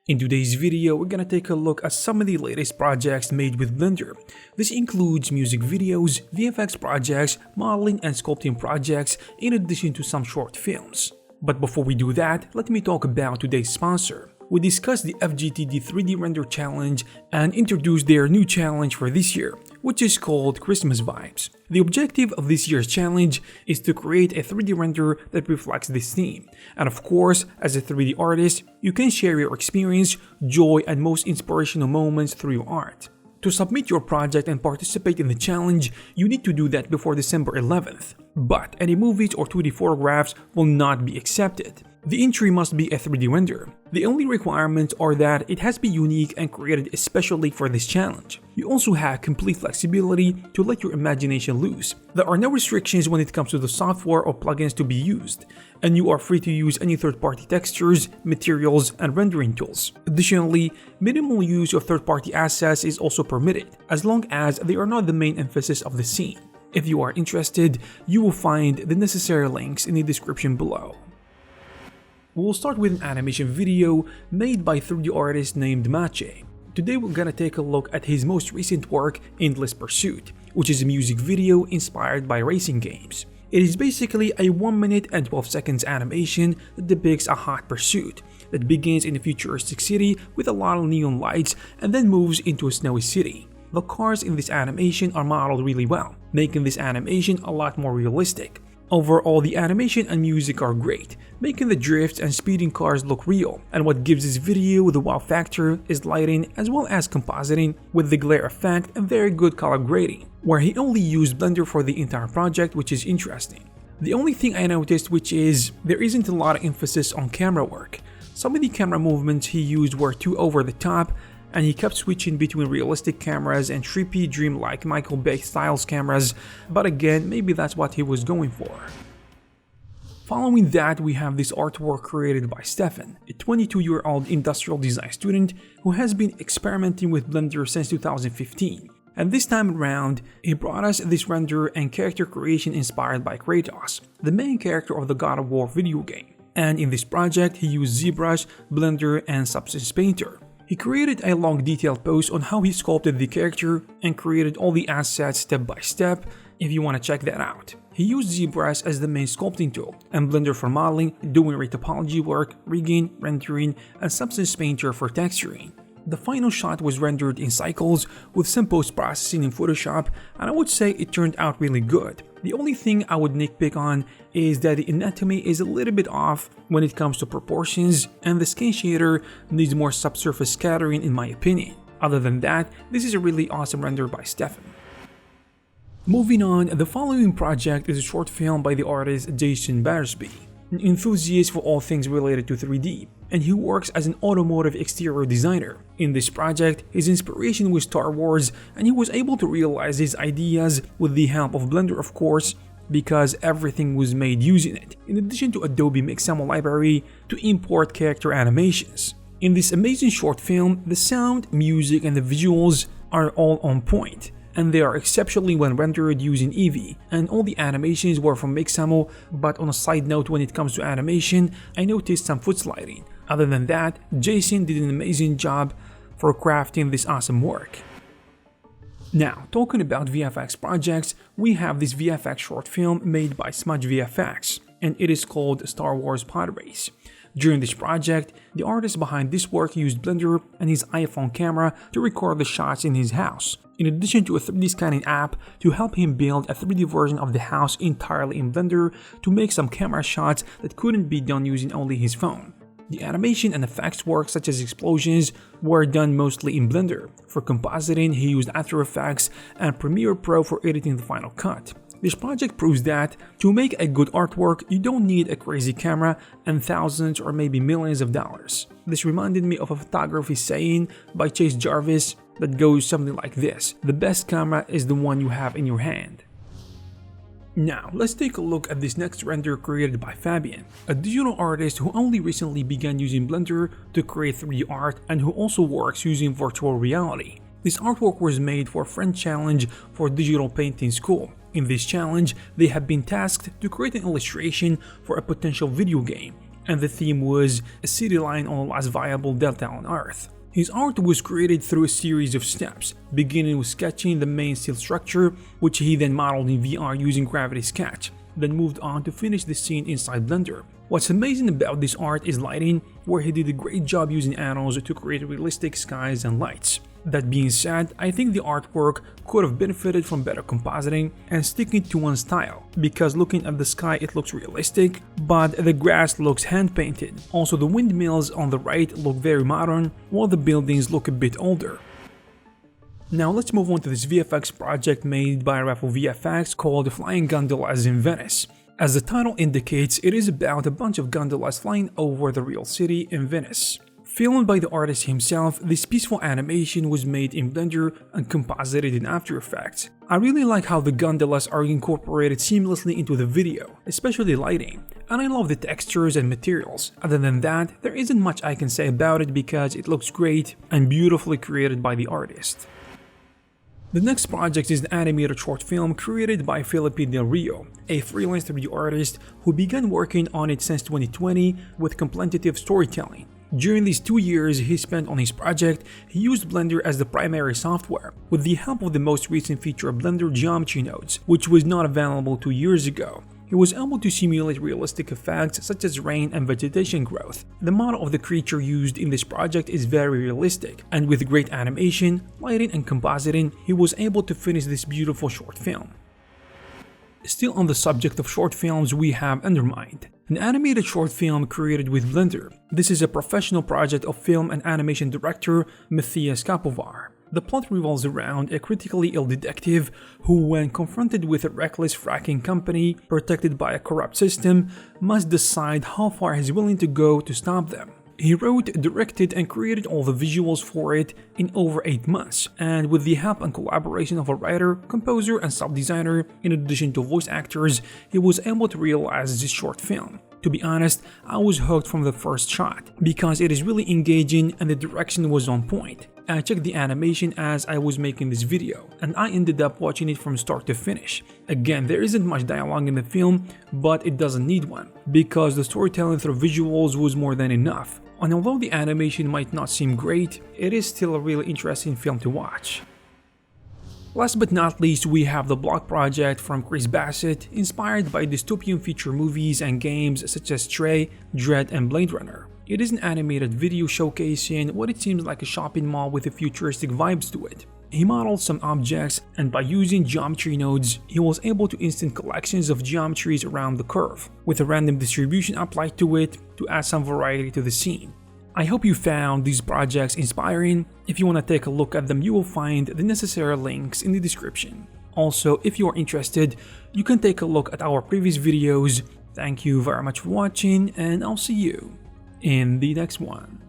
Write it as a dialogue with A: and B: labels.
A: In today's video, we're gonna take a look at some of the latest projects made with Blender. This includes music videos, VFX projects, modeling and sculpting projects, in addition to some short films. But before we do that, let me talk about today's sponsor. We discussed the FGTD 3D Render Challenge and introduced their new challenge for this year, which is called Christmas Vibes. The objective of this year's challenge is to create a 3D render that reflects this theme. And of course, as a 3D artist, you can share your experience, joy, and most inspirational moments through your art. To submit your project and participate in the challenge, you need to do that before December 11th. But any movies or 2D photographs will not be accepted. The entry must be a 3D render. The only requirements are that it has to be unique and created especially for this challenge. You also have complete flexibility to let your imagination loose. There are no restrictions when it comes to the software or plugins to be used, and you are free to use any third-party textures, materials, and rendering tools. Additionally, minimal use of third-party assets is also permitted, as long as they are not the main emphasis of the scene. If you are interested, you will find the necessary links in the description below. We'll start with an animation video made by 3D artist named Mache. Today we're gonna take a look at his most recent work, Endless Pursuit, which is a music video inspired by racing games. It is basically a 1 minute and 12 seconds animation that depicts a hot pursuit that begins in a futuristic city with a lot of neon lights and then moves into a snowy city. The cars in this animation are modeled really well, making this animation a lot more realistic. Overall, the animation and music are great, making the drifts and speeding cars look real, and what gives this video the wow factor is lighting as well as compositing with the glare effect and very good color grading, where he only used Blender for the entire project, which is interesting. The only thing I noticed which is there isn't a lot of emphasis on camera work. Some of the camera movements he used were too over the top, and he kept switching between realistic cameras and trippy, dreamlike Michael Bay styles cameras, but again, maybe that's what he was going for. Following that, we have this artwork created by Stefan, a 22-year-old industrial design student who has been experimenting with Blender since 2015. And this time around, he brought us this render and character creation inspired by Kratos, the main character of the God of War video game. And in this project, he used ZBrush, Blender, and Substance Painter. He created a long detailed post on how he sculpted the character and created all the assets step by step if you want to check that out. He used ZBrush as the main sculpting tool and Blender for modeling, doing retopology work, rigging, rendering, and Substance Painter for texturing. The final shot was rendered in cycles with some post-processing in Photoshop, and I would say it turned out really good. The only thing I would nitpick on is that the anatomy is a little bit off when it comes to proportions, and the skin shader needs more subsurface scattering in my opinion. Other than that, this is a really awesome render by Stefan. Moving on, the following project is a short film by the artist Jason Battersby, an enthusiast for all things related to 3D, and he works as an automotive exterior designer. In this project, his inspiration was Star Wars, and he was able to realize his ideas with the help of Blender, of course, because everything was made using it, in addition to Adobe Mixamo library to import character animations. In this amazing short film, the sound, music, and the visuals are all on point, and they are exceptionally well rendered using Eevee, and all the animations were from Mixamo. But on a side note, when it comes to animation, I noticed some foot sliding. Other than that, Jason did an amazing job for crafting this awesome work. Now, talking about VFX projects, we have this VFX short film made by Smudge VFX, and it is called Star Wars Podrace. During this project, the artist behind this work used Blender and his iPhone camera to record the shots in his house, in addition to a 3D scanning app to help him build a 3D version of the house entirely in Blender to make some camera shots that couldn't be done using only his phone. The animation and effects work such as explosions were done mostly in Blender. For compositing, he used After Effects and Premiere Pro for editing the final cut. This project proves that to make a good artwork, you don't need a crazy camera and thousands or maybe millions of dollars. This reminded me of a photography saying by Chase Jarvis that goes something like this: the best camera is the one you have in your hand. Now, let's take a look at this next render created by Fabian, a digital artist who only recently began using Blender to create 3D art and who also works using virtual reality. This artwork was made for a friend challenge for Digital Painting School. In this challenge, they have been tasked to create an illustration for a potential video game, and the theme was a city lying on the last viable delta on Earth. His art was created through a series of steps, beginning with sketching the main steel structure, which he then modeled in VR using Gravity Sketch, then moved on to finish the scene inside Blender. What's amazing about this art is lighting, where he did a great job using addons to create realistic skies and lights. That being said, I think the artwork could have benefited from better compositing and sticking to one style, because looking at the sky it looks realistic, but the grass looks hand-painted. Also, the windmills on the right look very modern, while the buildings look a bit older. Now let's move on to this VFX project made by Raffle VFX called Flying Gondolas in Venice. As the title indicates, it is about a bunch of gondolas flying over the real city in Venice. Filmed by the artist himself, this peaceful animation was made in Blender and composited in After Effects. I really like how the gondolas are incorporated seamlessly into the video, especially lighting, and I love the textures and materials. Other than that, there isn't much I can say about it because it looks great and beautifully created by the artist. The next project is the animated short film created by Felipe Del Rio, a freelance 3D artist who began working on it since 2020 with contemplative storytelling. During these 2 years he spent on his project, he used Blender as the primary software, with the help of the most recent feature of Blender geometry nodes, which was not available 2 years ago. He was able to simulate realistic effects such as rain and vegetation growth. The model of the creature used in this project is very realistic, and with great animation, lighting and compositing, he was able to finish this beautiful short film. Still on the subject of short films, we have Undermined, an animated short film created with Blender. This is a professional project of film and animation director Matthias Kapovar. The plot revolves around a critically ill detective who, when confronted with a reckless fracking company protected by a corrupt system, must decide how far he's willing to go to stop them. He wrote, directed and created all the visuals for it in over 8 months, and with the help and collaboration of a writer, composer and sub-designer, in addition to voice actors, he was able to realize this short film. To be honest, I was hooked from the first shot, because it is really engaging and the direction was on point. I checked the animation as I was making this video, and I ended up watching it from start to finish. Again, there isn't much dialogue in the film, but it doesn't need one, because the storytelling through visuals was more than enough. And although the animation might not seem great, it is still a really interesting film to watch. Last but not least, we have the Block project from Chris Bassett, inspired by dystopian feature movies and games such as Stray, Dread and Blade Runner. It is an animated video showcasing what it seems like a shopping mall with a futuristic vibes to it. He modeled some objects, and by using geometry nodes, he was able to instant collections of geometries around the curve, with a random distribution applied to it to add some variety to the scene. I hope you found these projects inspiring. If you want to take a look at them, you will find the necessary links in the description. Also, if you are interested, you can take a look at our previous videos. Thank you very much for watching, and I'll see you in the next one.